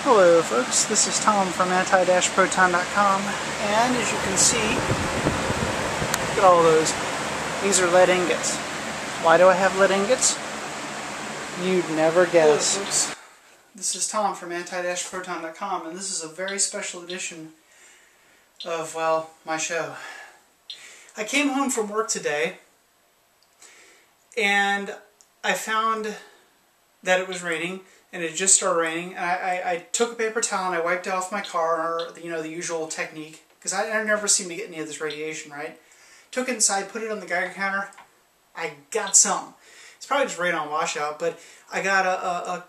Hello folks, this is Tom from anti-proton.com, and as you can see, look at all those. These are lead ingots. Why do I have lead ingots? You'd never guess. Hello folks, this is Tom from anti-proton.com, and this is a very special edition of, well, my show. I came home from work today, and I found that it was raining. And it just started raining, and I took a paper towel and I wiped it off my car, or, you know, the usual technique, because I never seem to get any of this radiation, right? Took it inside, put it on the Geiger counter. I got some. It's probably just radon washout, but I got I'm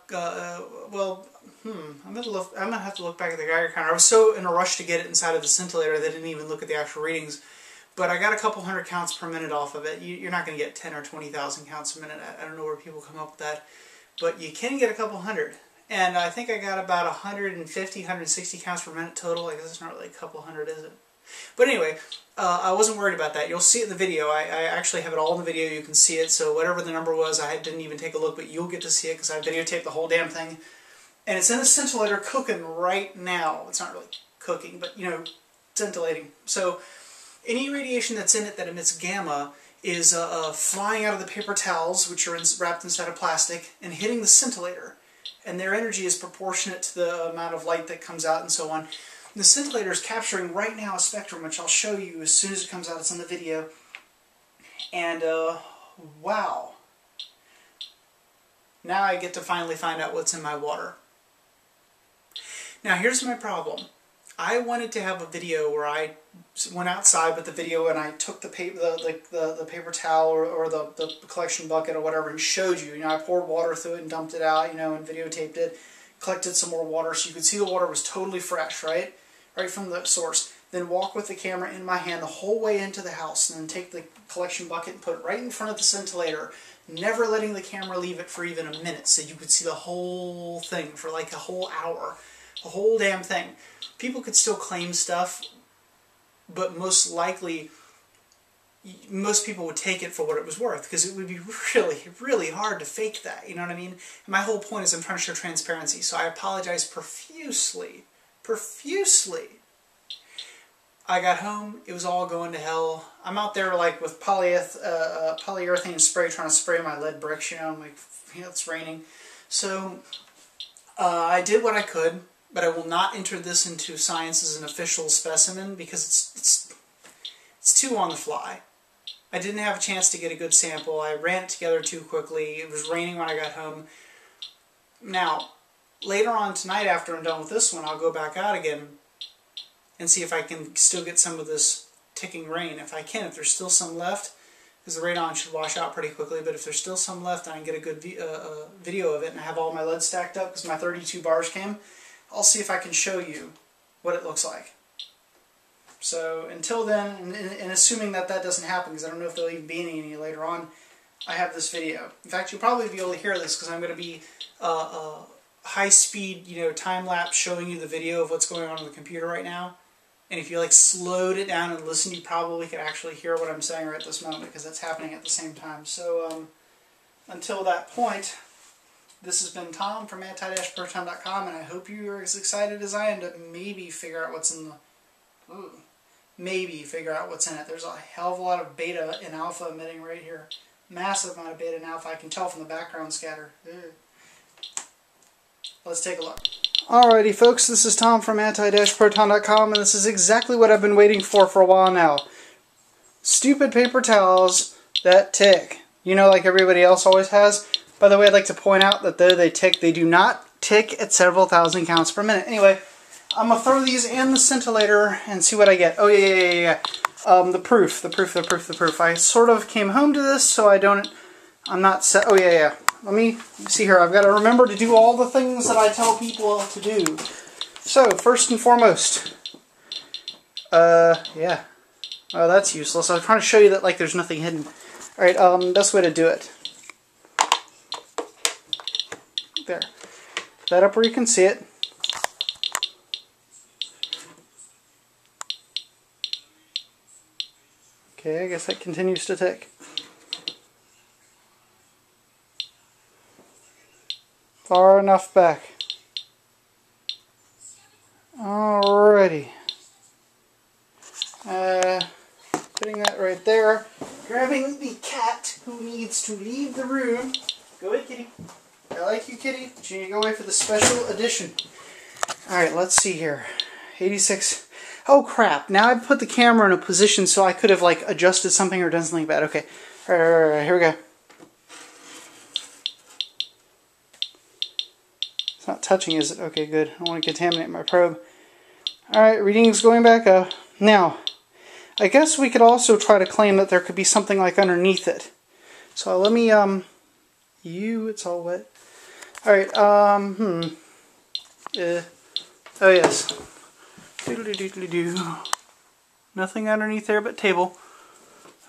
gonna have to look back at the Geiger counter. I was so in a rush to get it inside of the scintillator that I didn't even look at the actual readings. But I got a couple hundred counts per minute off of it. You're not going to get 10 or 20,000 counts a minute. I don't know where people come up with that. But you can get a couple hundred. And I think I got about 150, 160 counts per minute total. I guess it's not really a couple hundred, is it? But anyway, I wasn't worried about that. You'll see it in the video. I actually have it all in the video. You can see it. So whatever the number was, I didn't even take a look, but you'll get to see it because I videotaped the whole damn thing. And it's in the scintillator cooking right now. It's not really cooking, but, you know, scintillating. So any radiation that's in it that emits gamma is flying out of the paper towels, which are wrapped inside of plastic, and hitting the scintillator. And their energy is proportionate to the amount of light that comes out and so on. And the scintillator is capturing right now a spectrum, which I'll show you as soon as it comes out. It's in the video. And, wow. Now I get to finally find out what's in my water. Now here's my problem. I wanted to have a video where I went outside with the video and I took the paper towel or the collection bucket or whatever and showed you. You know, I poured water through it and dumped it out, you know, and videotaped it, collected some more water so you could see the water was totally fresh, right? Right from the source. Then walk with the camera in my hand the whole way into the house and then take the collection bucket and put it right in front of the scintillator, never letting the camera leave it for even a minute so you could see the whole thing for like a whole hour. The whole damn thing. People could still claim stuff, but most likely, most people would take it for what it was worth, because it would be really, really hard to fake that, you know what I mean? And my whole point is I'm trying to show transparency, so I apologize profusely. I got home, it was all going to hell. I'm out there like with polyurethane spray trying to spray my lead bricks, you know, I'm like, you know, it's raining. So, I did what I could. But I will not enter this into science as an official specimen because it's too on the fly. I didn't have a chance to get a good sample. I ran it together too quickly. It was raining when I got home. Now, later on tonight after I'm done with this one, I'll go back out again and see if I can still get some of this ticking rain. If I can, if there's still some left, because the radon should wash out pretty quickly, but if there's still some left and I can get a good video of it and I have all my lead stacked up because my 32 bars came, I'll see if I can show you what it looks like. So until then, and assuming that that doesn't happen, because I don't know if there'll even be any later on, I have this video. In fact, you'll probably be able to hear this because I'm going to be high-speed, you know, time-lapse showing you the video of what's going on the computer right now. And if you like slowed it down and listened, you probably could actually hear what I'm saying right at this moment because that's happening at the same time. So until that point, this has been Tom from anti-proton.com, and I hope you're as excited as I am to maybe figure out what's in the... Ooh, maybe figure out what's in it. There's a hell of a lot of beta and alpha emitting right here. Massive amount of beta and alpha. I can tell from the background scatter. Ugh. Let's take a look. Alrighty folks, this is Tom from anti-proton.com, and this is exactly what I've been waiting for a while now. Stupid paper towels that tick. You know, like everybody else always has. By the way, I'd like to point out that though they tick, they do not tick at several thousand counts per minute. Anyway, I'm going to throw these in the scintillator and see what I get. Oh, yeah. The proof. I sort of came home to this, so I'm not set. Oh, yeah. Let me see here. I've got to remember to do all the things that I tell people to do. So, first and foremost, yeah. Oh, that's useless. I was trying to show you that, like, there's nothing hidden. Alright, best way to do it. There. Put that up where you can see it. Okay, I guess that continues to tick. Far enough back. Alrighty. Putting that right there. Grabbing the cat who needs to leave the room. Go ahead, kitty. I like you, kitty, but you need to go away for the special edition. Alright, let's see here. 86. Oh crap, now I put the camera in a position so I could have like adjusted something or done something bad. Okay. Alright, here we go. It's not touching, is it? Okay, good. I don't want to contaminate my probe. Alright, reading's going back up. Now, I guess we could also try to claim that there could be something like underneath it. So let me, it's all wet. Alright, oh yes. Doodly-doodly-doo. Nothing underneath there but table.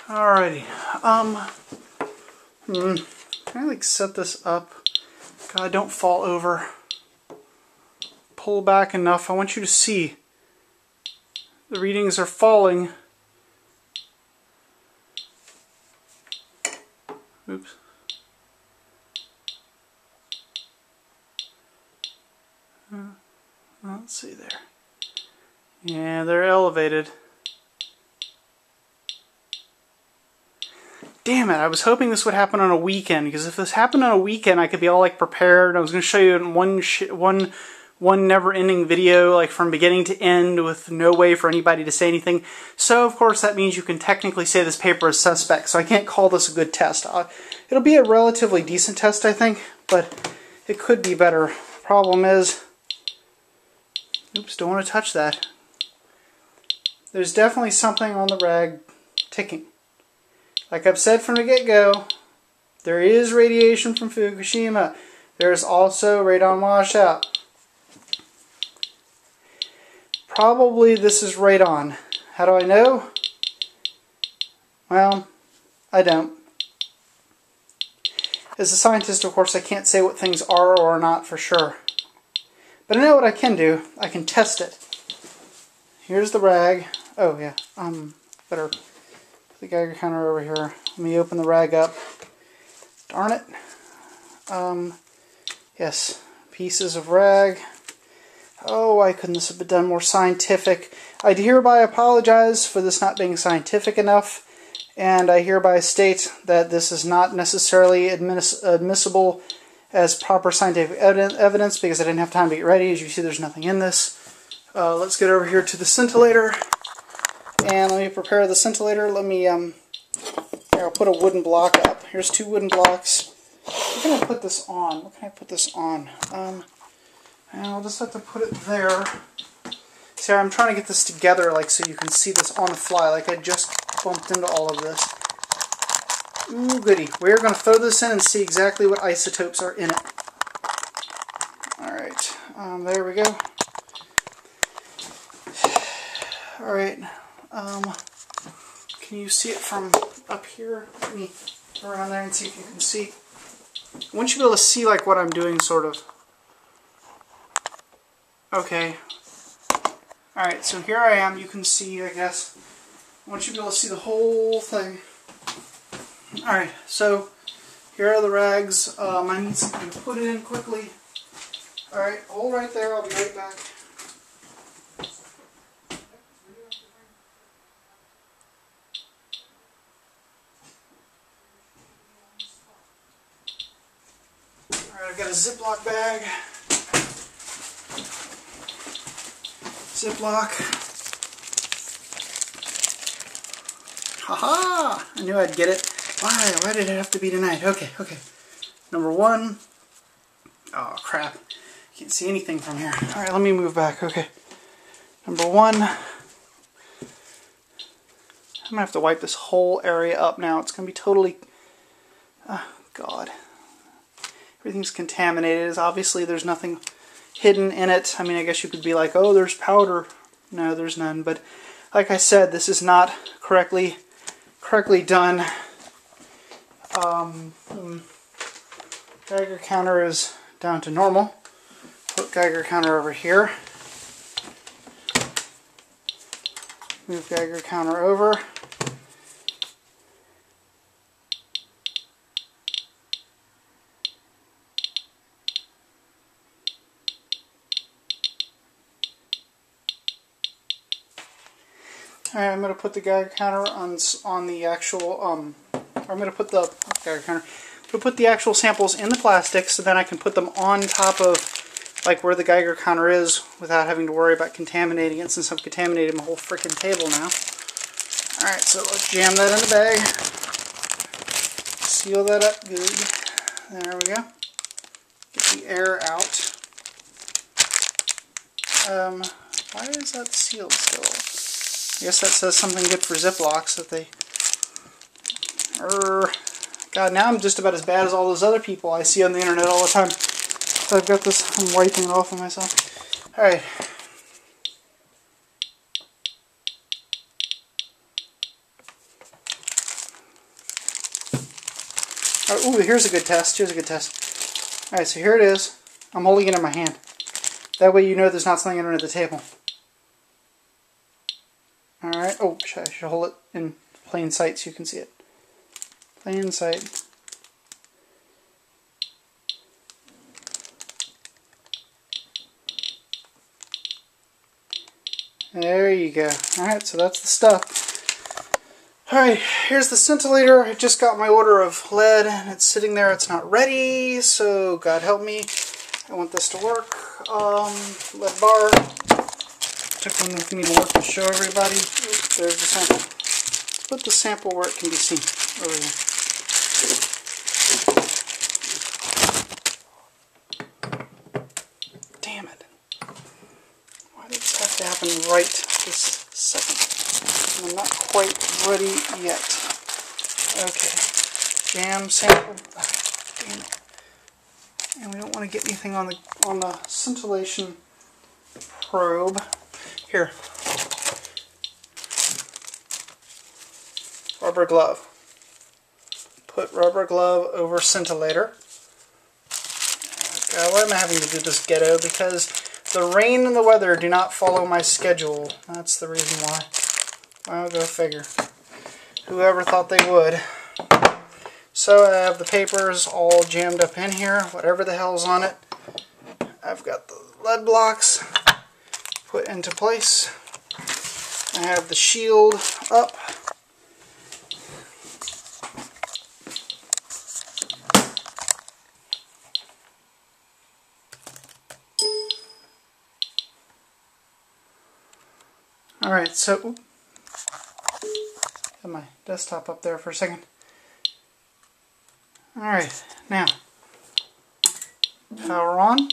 Alrighty, can I like set this up? God, don't fall over. Pull back enough. I want you to see. The readings are falling. Oops. Let's see there. Yeah, they're elevated. Damn it, I was hoping this would happen on a weekend, because if this happened on a weekend I could be all like prepared. I was going to show you in one never-ending video, like from beginning to end, with no way for anybody to say anything. So of course that means you can technically say this paper is suspect, so I can't call this a good test. It'll be a relatively decent test, I think, but it could be better. Problem is, oops, don't want to touch that. There's definitely something on the rag ticking. Like I've said from the get-go, there is radiation from Fukushima. There's also radon washout. Probably this is radon. How do I know? Well, I don't. As a scientist, of course, I can't say what things are or are not for sure. But I know what I can do. I can test it. Here's the rag. Oh, yeah. Better put the Geiger counter over here. Let me open the rag up. Darn it. Yes. Pieces of rag. Oh, why couldn't this have been done more scientific? I hereby apologize for this not being scientific enough, and I hereby state that this is not necessarily admissible as proper scientific evidence because I didn't have time to get ready. As you see, there's nothing in this. Let's get over here to the scintillator, and let me prepare the scintillator. Let me, here, I'll put a wooden block up. Here's 2 wooden blocks. What can I put this on? What can I put this on? And I'll just have to put it there. See, I'm trying to get this together like so you can see this on the fly, like I just bumped into all of this. Ooh, goody. We're going to throw this in and see exactly what isotopes are in it. Alright, there we go. Alright, can you see it from up here? Let me go around there and see if you can see. I want you to be able to see like what I'm doing, sort of. Okay. Alright, so here I am. You can see, I guess. I want you to be able to see the whole thing. Alright, so here are the rags. I need something to put it in quickly. Alright, hold right there. I'll be right back. Alright, I've got a Ziploc bag. Ziploc. Haha! I knew I'd get it. Why did it have to be tonight? Okay. Number 1. Oh, crap. Can't see anything from here. Alright, let me move back. Okay. Number 1. I'm going to have to wipe this whole area up now. It's going to be totally... Oh, God. Everything's contaminated. Obviously, there's nothing hidden in it. I mean, I guess you could be like, oh, there's powder. No, there's none. But like I said, this is not correctly done. Geiger counter is down to normal. Put Geiger counter over here. Move Geiger counter over. Alright, I'm going to put the Geiger counter on the actual, I'm going to put the Geiger counter, put the actual samples in the plastic so then I can put them on top of like where the Geiger counter is without having to worry about contaminating it, since I've contaminated my whole frickin' table now. Alright, so let's jam that in the bag. Seal that up good. There we go. Get the air out. Why is that sealed still? I guess that says something good for Ziplocs that they... God, now I'm just about as bad as all those other people I see on the internet all the time. So I've got this, I'm wiping it off of myself. Alright. Oh, ooh, here's a good test. Here's a good test. Alright, so here it is. I'm holding it in my hand. That way you know there's not something under the table. Alright, oh, I should hold it in plain sight so you can see it. Plain sight. There you go. Alright, so that's the stuff. Alright, here's the scintillator. I just got my order of lead and it's sitting there. It's not ready, so God help me. I want this to work. Lead bar. Took one with me to work to show everybody. Oops, there's the sample. Let's put the sample where it can be seen. Over here. Damn it. Why did this have to happen right this second? I'm not quite ready yet. Okay. Jam sample. Damn it. And we don't want to get anything on the scintillation probe. Here. Rubber glove. Put rubber glove over scintillator. God, why am I having to do this ghetto? Because the rain and the weather do not follow my schedule. That's the reason why. Well, go figure. Whoever thought they would. So I have the papers all jammed up in here, whatever the hell's on it. I've got the lead blocks put into place. I have the shield up. Alright, so have my desktop up there for a second. Alright, now power on.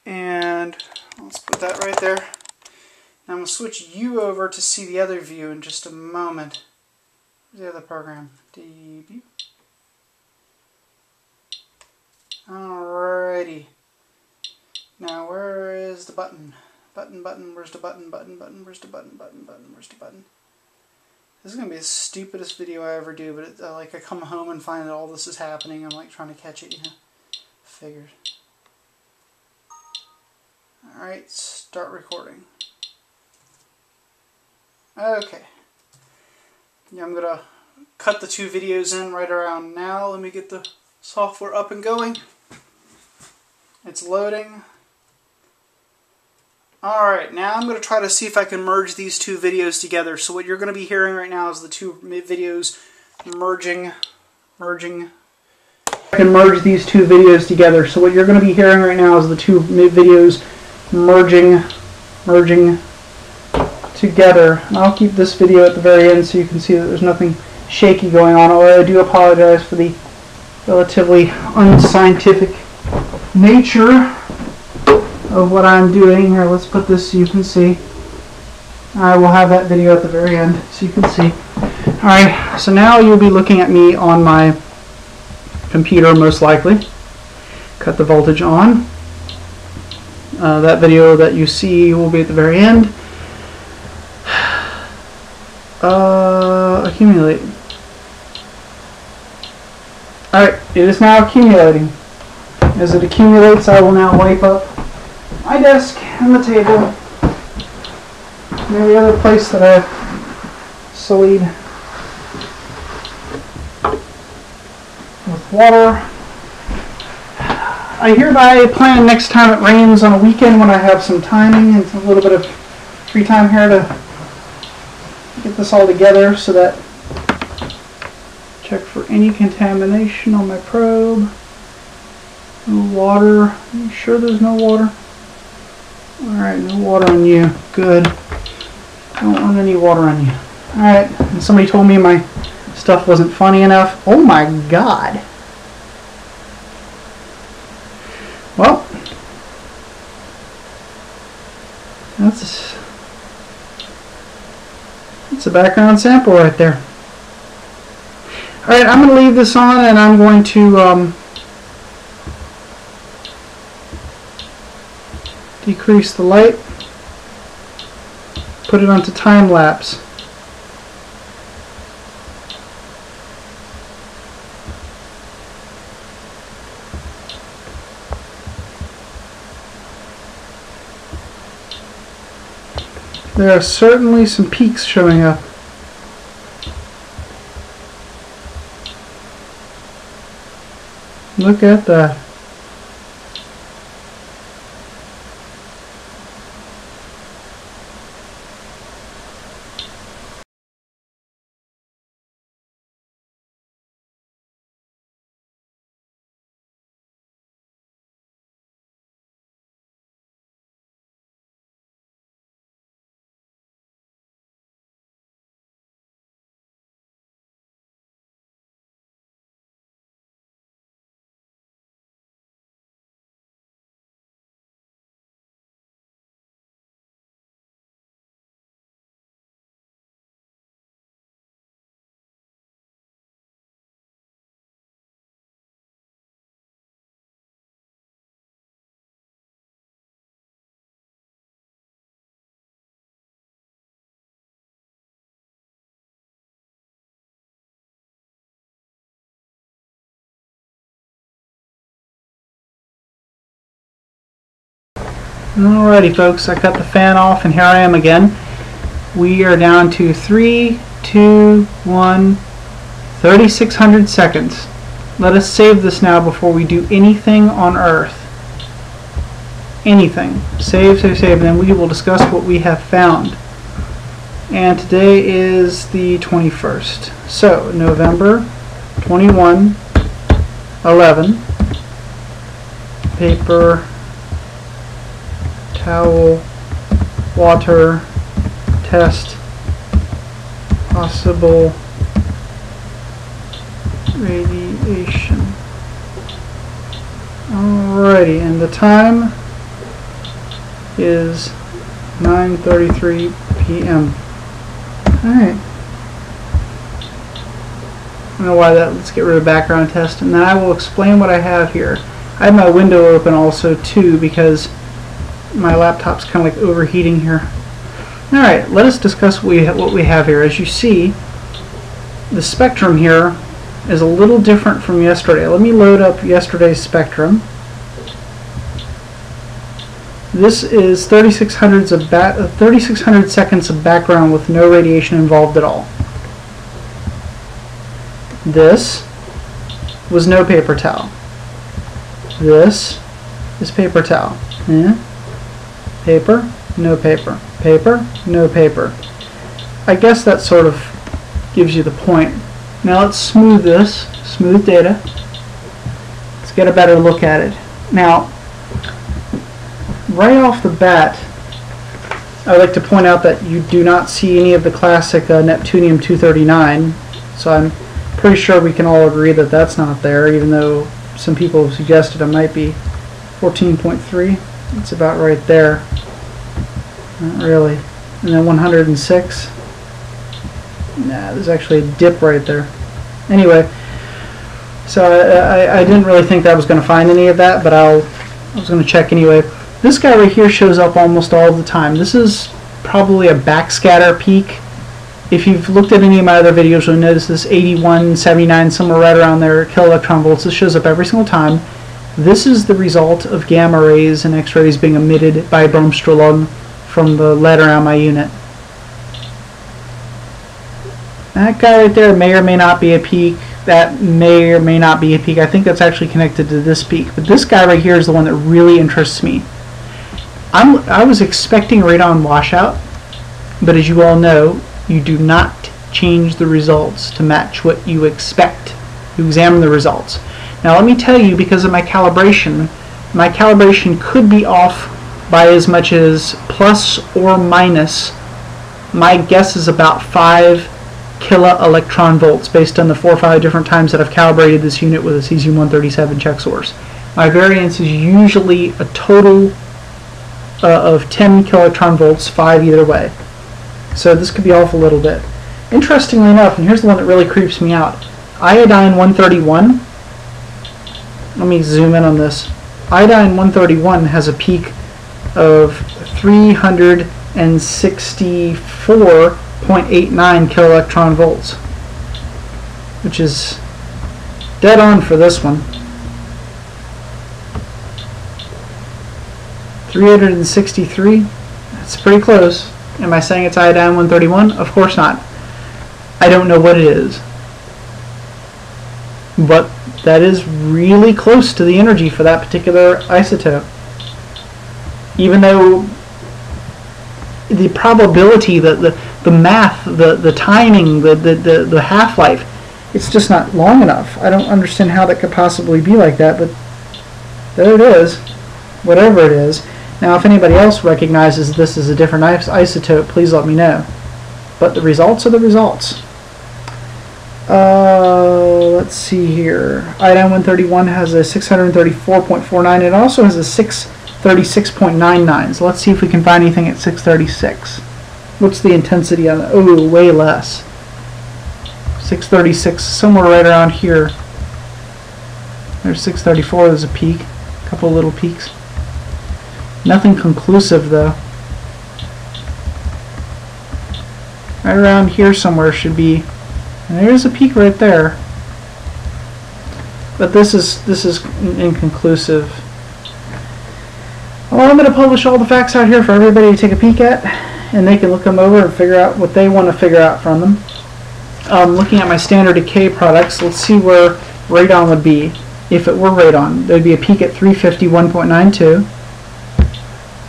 And let's put that right there. Now I'm going to switch you over to see the other view in just a moment. Where's the other program? Debut. Alrighty. Now where is the button? Button, where's the button, where's the button, where's the button? This is going to be the stupidest video I ever do, but like I come home and find that all this is happening. I'm like trying to catch it, you know. Figured. Alright, start recording. Okay. Yeah, I'm going to cut the two videos in right around now. Let me get the software up and going. It's loading. Alright, now I'm going to try to see if I can merge these two videos together. So what you're going to be hearing right now is the two videos merging. I can merge these two videos together. So what you're going to be hearing right now is the two videos merging together. And I'll keep this video at the very end so you can see that there's nothing shaky going on. Although I do apologize for the relatively unscientific nature of what I'm doing. Here, let's put this so you can see. I will have that video at the very end so you can see. Alright, so now you'll be looking at me on my computer most likely. Cut the voltage on. That video that you see will be at the very end. Accumulate. Alright, it is now accumulating. As it accumulates, I will now wipe up my desk and the table and every other place that I've sullied with water. I hereby plan next time it rains on a weekend when I have some timing and a little bit of free time here to get this all together so that check for any contamination on my probe. No water. Are you sure there's no water? Alright, no water on you. Good. Don't want any water on you. Alright, and somebody told me my stuff wasn't funny enough. Oh my god. Well, that's a background sample right there. Alright, I'm going to leave this on and I'm going to decrease the light, put it onto time lapse. There are certainly some peaks showing up. Look at that. Alrighty folks, I cut the fan off and here I am again. We are down to 3, 2, 1, 3600 seconds. Let us save this now before we do anything on Earth. Anything. Save, save, save, and then we will discuss what we have found. And today is the 21st. So, November 21, 11, paper, towel, water, test, possible radiation. Alrighty, and the time is 9:33 p.m. Alright. I don't know why that. Let's get rid of background test, and then I will explain what I have here. I have my window open also too because my laptop's kind of like overheating here. Alright, let us discuss what we have here. As you see, the spectrum here is a little different from yesterday. Let me load up yesterday's spectrum. This is 3600 seconds of background with no radiation involved at all. This was no paper towel. This is paper towel. Yeah. Paper, no paper. Paper, no paper. I guess that sort of gives you the point. Now let's smooth this. Smooth data. Let's get a better look at it. Now, right off the bat, I would like to point out that you do not see any of the classic Neptunium-239. So I'm pretty sure we can all agree that that's not there, even though some people have suggested it might be 14.3. It's about right there. Not really. And then 106. Nah, there's actually a dip right there. Anyway, so I didn't really think that I was going to find any of that, but I was going to check anyway. This guy right here shows up almost all the time. This is probably a backscatter peak. If you've looked at any of my other videos, you'll notice this 81, 79, somewhere right around there, kiloelectron volts. This shows up every single time. This is the result of gamma rays and X-rays being emitted by bromstrahlung from the lead around my unit. That guy right there may or may not be a peak. that may or may not be a peak. I think that's actually connected to this peak. But this guy right here is the one that really interests me. I was expecting radon washout, but as you all know, you do not change the results to match what you expect. You examine the results. Now let me tell you, because of my calibration could be off by as much as plus or minus. My guess is about 5 kilo-electron volts based on the 4 or 5 different times that I've calibrated this unit with a cesium-137 check source. My variance is usually a total of 10 kiloelectron volts, 5 either way. So this could be off a little bit. Interestingly enough, and here's the one that really creeps me out, iodine 131, let me zoom in on this. Iodine 131 has a peak of 364.89 kiloelectron volts, which is dead on for this one. 363, that's pretty close. Am I saying it's iodine 131? Of course not. I don't know what it is. But that is really close to the energy for that particular isotope. Even though the probability, the math, the timing, the half-life, it's just not long enough. I don't understand how that could possibly be like that, but there it is, whatever it is. Now if anybody else recognizes this as a different isotope, please let me know. But the results are the results. Let's see here. Iodine 131 has a 634.49. It also has a 636.99. So let's see if we can find anything at 636. What's the intensity on it? Oh, way less. 636, somewhere right around here. There's 634, there's a peak. A couple little peaks. Nothing conclusive though. Right around here somewhere should be, and there's a peak right there. But this is inconclusive. Well, I'm going to publish all the facts out here for everybody to take a peek at, and they can look them over and figure out what they want to figure out from them. Looking at my standard decay products, let's see where radon would be. If it were radon, there would be a peak at 351.92.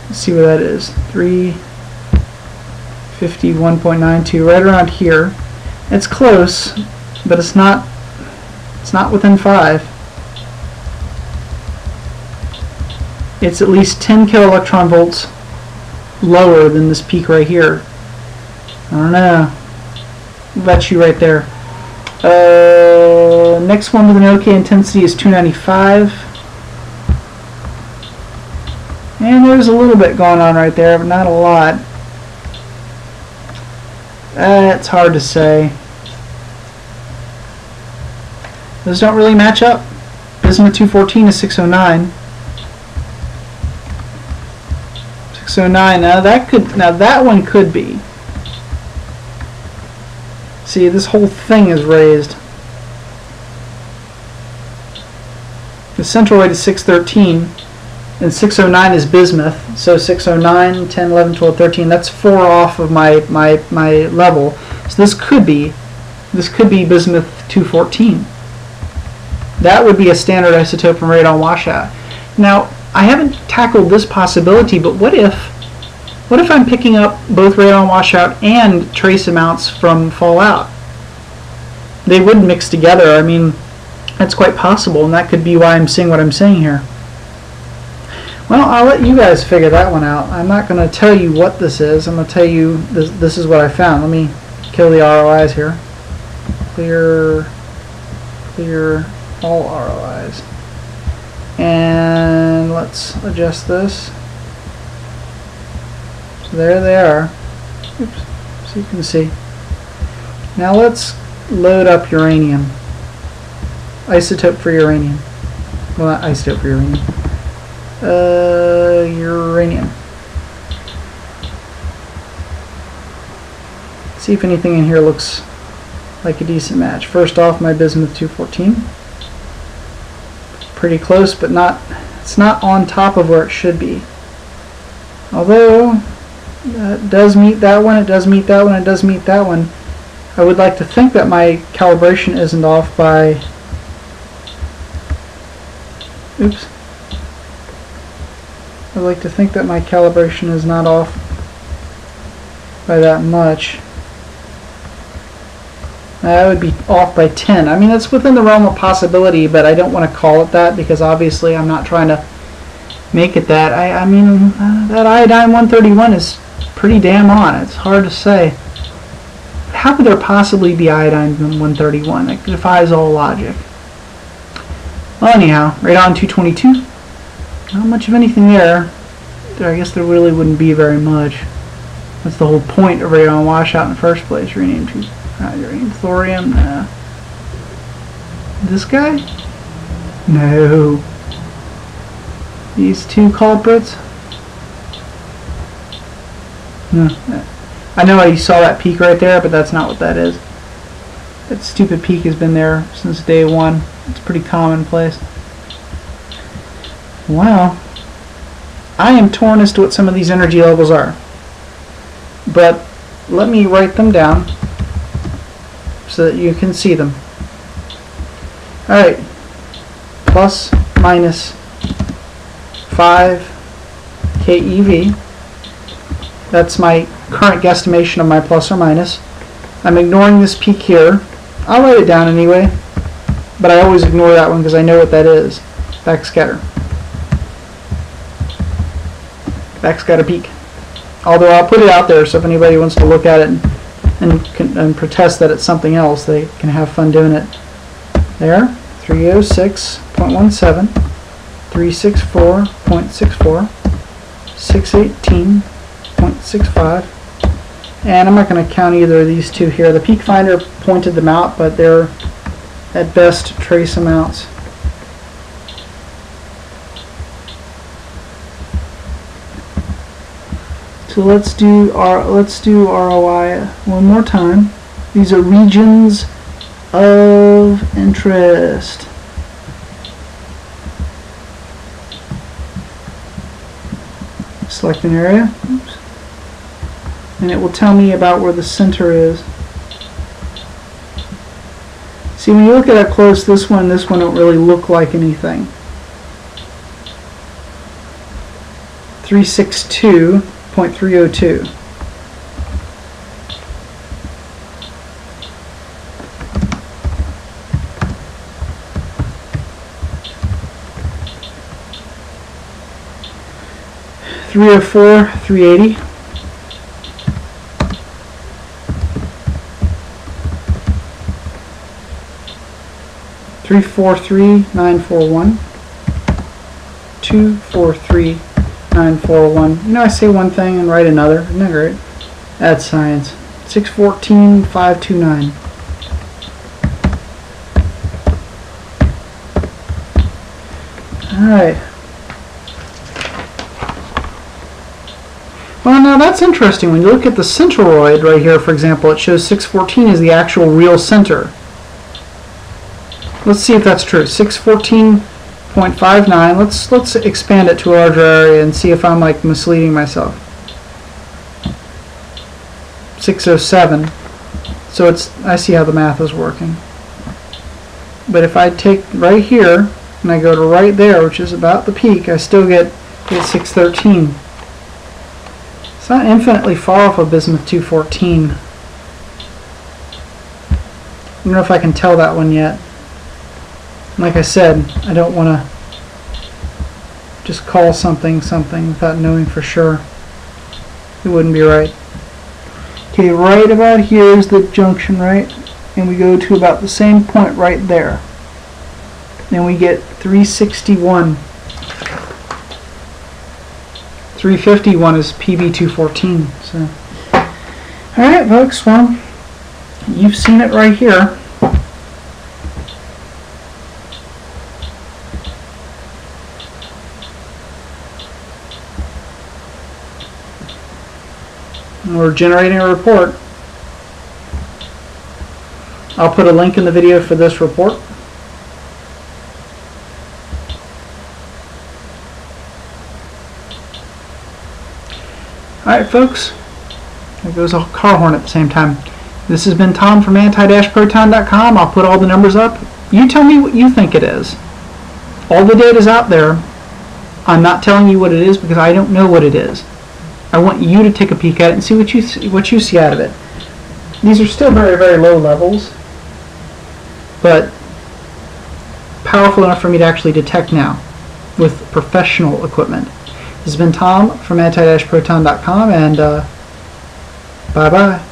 Let's see where that is. 351.92, right around here. It's close, but it's not within 5. It's at least 10 kiloelectron volts lower than this peak right here. I don't know. That's you right there. Next one with an OK intensity is 295. And there's a little bit going on right there, but not a lot. It's hard to say. Those don't really match up. Bismuth 214 is 609. 609. Now that one could be. See, this whole thing is raised. The central rate is 613, and 609 is bismuth. So 609, 10, 11, 12, 13. That's 4 off of my level. So this could be bismuth 214. That would be a standard isotope from radon washout. Now, I haven't tackled this possibility, but what if I'm picking up both radon washout and trace amounts from fallout? They would mix together. I mean, that's quite possible, and that could be why I'm saying what I'm saying here. Well, I'll let you guys figure that one out. I'm not going to tell you what this is. I'm going to tell you this is what I found. Let me kill the ROIs here. Clear all ROIs. And let's adjust this. So there they are. Oops, so you can see. Now let's load up uranium. Isotope for uranium. Well, not isotope for uranium. Uranium. See if anything in here looks like a decent match. First off, my bismuth 214. Pretty close, but it's not on top of where it should be. Although it does meet that one, it does meet that one, it does meet that one. I would like to think that my calibration isn't off by, oops, I'd like to think that my calibration is not off by that much. That would be off by 10. I mean, that's within the realm of possibility, but I don't want to call it that because obviously I'm not trying to make it that. I mean, that iodine 131 is pretty damn on. It's hard to say. How could there possibly be iodine 131? That defies all logic. Well, anyhow, radon 222. Not much of anything there. I guess there really wouldn't be very much. That's the whole point of radon washout in the first place. Uranium thorium. Nah. This guy? No. These two culprits? No. I know you saw that peak right there, but that's not what that is. That stupid peak has been there since day one. It's pretty commonplace. Wow. I am torn as to what some of these energy levels are. But let me write them down so that you can see them. Alright. Plus, minus 5 keV. That's my current guesstimation of my plus or minus. I'm ignoring this peak here. I'll write it down anyway, but I always ignore that one because I know what that is. Backscatter. Backscatter peak. Although I'll put it out there so if anybody wants to look at it and protest that it's something else, they can have fun doing it. There, 306.17, 364.64, 618.65, and I'm not going to count either of these two here. The peak finder pointed them out, but they're at best trace amounts. So let's do ROI one more time. These are regions of interest. Select an area. Oops. And it will tell me about where the center is. See, when you look at it close, this one don't really look like anything. 362.302. .304, 380. .343.941. 243.941. You know, I say one thing and write another. Isn't that great? That's science. 614.529. Alright. Well, now that's interesting. When you look at the centroid right here, for example, it shows 614 is the actual real center. Let's see if that's true. 614.59. Let's expand it to a larger area and see if I'm like misleading myself. 607. So I see how the math is working. But if I take right here and I go to right there, which is about the peak, I still get 613. It's not infinitely far off of bismuth 214. I don't know if I can tell that one yet. Like I said, I don't want to just call something without knowing for sure. It wouldn't be right. Okay, right about here is the junction, right? And we go to about the same point right there. Then we get 361. 351 is PB214. So, alright folks, well, you've seen it right here. We're generating a report. I'll put a link in the video for this report. Alright folks, there goes a car horn at the same time. This has been Tom from anti-proton.com. I'll put all the numbers up. You tell me what you think it is. All the data's out there. I'm not telling you what it is because I don't know what it is. I want you to take a peek at it and see what you see out of it. These are still very, very low levels, but powerful enough for me to actually detect now with professional equipment. This has been Tom from anti-proton.com, and bye-bye.